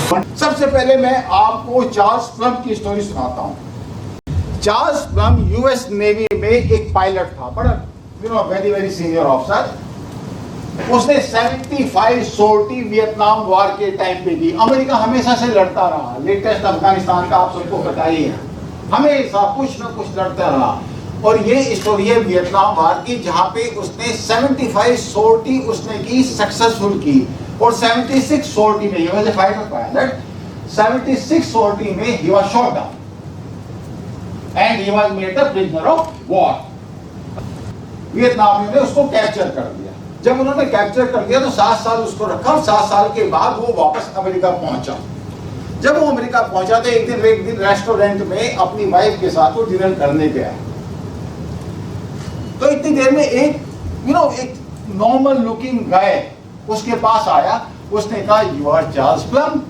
सबसे पहले मैं आपको चार्ल्स प्लम की स्टोरी सुनाता हूँ। चार्ल्स प्लम यूएस नेवी में एक पायलट था, बड़ा वेरी वेरी सीनियर ऑफिसर। उसने 75 सोल्टी वियतनाम वॉर के टाइम पे की। अमेरिका हमेशा से लड़ता रहा, लेटेस्ट अफगानिस्तान का आप सबको पता ही है, हमेशा कुछ न कुछ लड़ता रहा। और ये स्टोरी है वियतनाम वॉर की, जहां पे उसने 75 सोल्टी उसने की, सक्सेसफुल की। और 76 sortie में, he was a fighter pilot, 76 sortie में he was shot down and he was made a prisoner of war। वियतनामियों ने उसको कैप्चर कर लिया। जब उन्होंने कैप्चर कर लिया तो 7 साल उसको रखा, और 7 साल के बाद वो वापस अमेरिका पहुंचा। जब वो अमेरिका पहुंचा तो एक दिन रेस्टोरेंट में अपनी वाइफ के साथ वो डिनर करने गया। तो इतनी देर में एक नॉर्मल लुकिंग गाय उसके पास आया। उसने कहा, यू आर चार्ल्स प्लम?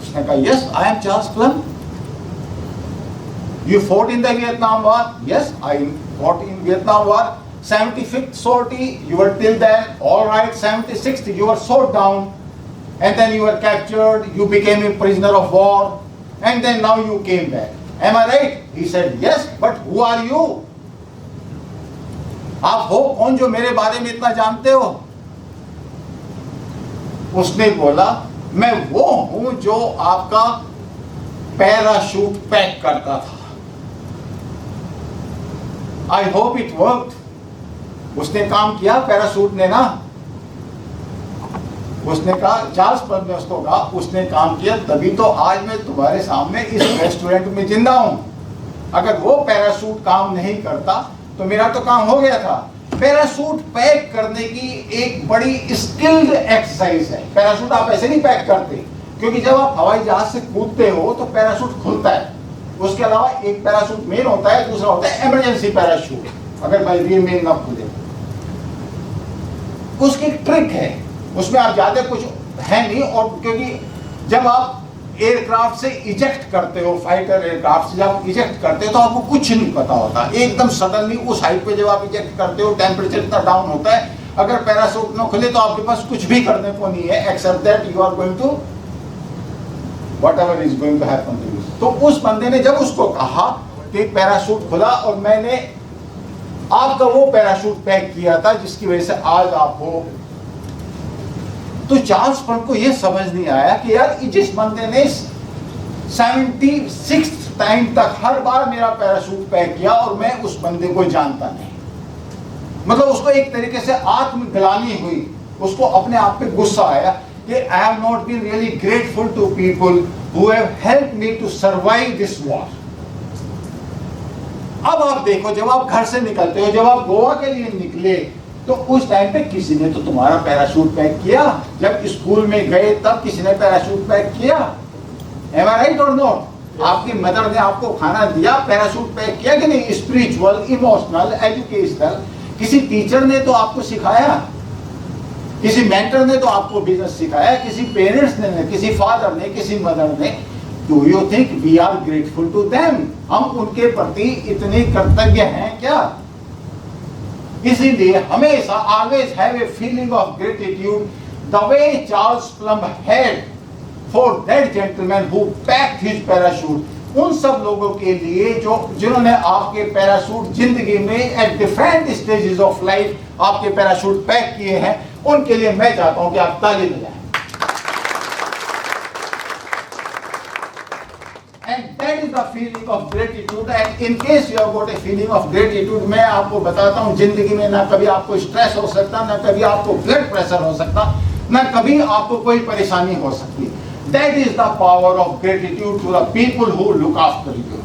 उसने कहा, yes I am Charles plum. You fought in the Vietnam war? Yes I fought in Vietnam war. 75th sortie you were till then all right, 76th you were shot down and then you were captured, you became a prisoner of war and then now you came back, am I right? He said yes, but who are you? आप हो कौन जो मेरे बारे में इतना जानते हो? उसने बोला, मैं वो हूं जो आपका पैराशूट पैक करता था। I hope it worked. उसने काम किया पैराशूट ने ना। उसने कहा, चार्ल्स प्लम ने उसको कहा, उसने काम किया, तभी तो आज मैं तुम्हारे सामने इस रेस्टोरेंट में जिंदा हूं। अगर वो पैराशूट काम नहीं करता तो मेरा तो काम हो गया था। पैराशूट पैक करने की एक बड़ी स्किल्ड एक्सरसाइज है। पैराशूट आप ऐसे नहीं पैक करते, क्योंकि जब आप हवाई जहाज से कूदते हो तो पैराशूट खुलता है। उसके अलावा एक पैराशूट मेन होता है, दूसरा होता है इमरजेंसी पैराशूट, अगर बाई वे मेन ना खुले। उसकी एक ट्रिक है, उसमें आप ज्यादा कुछ है नहीं। और क्योंकि जब आप एयरक्राफ्ट से इजेक्ट करते हो, फाइटर एयरक्राफ्ट से जब इजेक्ट करते हो तो आपको कुछ नहीं पता होता। एकदम सडनली उस हाइट पे जब आप इजेक्ट करते हो, टेम्परेचर इतना डाउन होता है, अगर पैराशूट ना खुले तो आपके पास कुछ भी करने को नहीं है, accept that you are going to whatever is going to happen to you. तो उस बंदे ने जब उसको कहा कि पैराशूट खुला और मैंने आपका वो पैराशूट पैक किया था जिसकी वजह से आज आप हो, तो चार्ल्स प्लम को यह समझ नहीं आया कि यार जिस बंदे ने 76 टाइम तक हर बार मेरा पैराशूट पैक किया और मैं उस बंदे को जानता नहीं। मतलब उसको एक तरीके से आत्मग्लानि हुई, उसको अपने आप पे गुस्सा आया कि I have not been really grateful to people who have helped me to survive this war. अब आप देखो, जब आप घर से निकलते हो, जब आप गोवा के लिए निकले तो उस टाइम पे किसी ने तो तुम्हारा पैराशूट पैक किया। जब स्कूल में गए तब किसी ने पैराशूट पैक किया। Am I right or not? आपकी मदर ने आपको खाना दिया, पैराशूट पैक किया कि नहीं? स्पिरिचुअल, इमोशनल, एजुकेशनल, किसी टीचर ने तो आपको सिखाया, किसी मेंटर ने तो आपको बिजनेस सिखाया, किसी पेरेंट्स ने, किसी फादर ने, किसी मदर ने। Do you think we are grateful to them? हम उनके प्रति इतने कृतज्ञ हैं क्या? इसीलिए हमेशा always have a feeling of gratitude the way Charles Plum had for that gentleman who packed his parachute। उन सब लोगों के लिए जिन्होंने आपके पैराशूट जिंदगी में at different stages of life आपके पैराशूट पैक किए हैं, उनके लिए मैं चाहता हूं कि आप ताली बजाएं। And that is the feeling of gratitude। And in case you have got a feeling of gratitude, मैं आपको बताता हूँ, जिंदगी में ना कभी आपको स्ट्रेस हो सकता, ना कभी आपको ब्लड प्रेशर हो सकता, ना कभी आपको कोई परेशानी हो सकती। That is the power of gratitude to the people who look after you।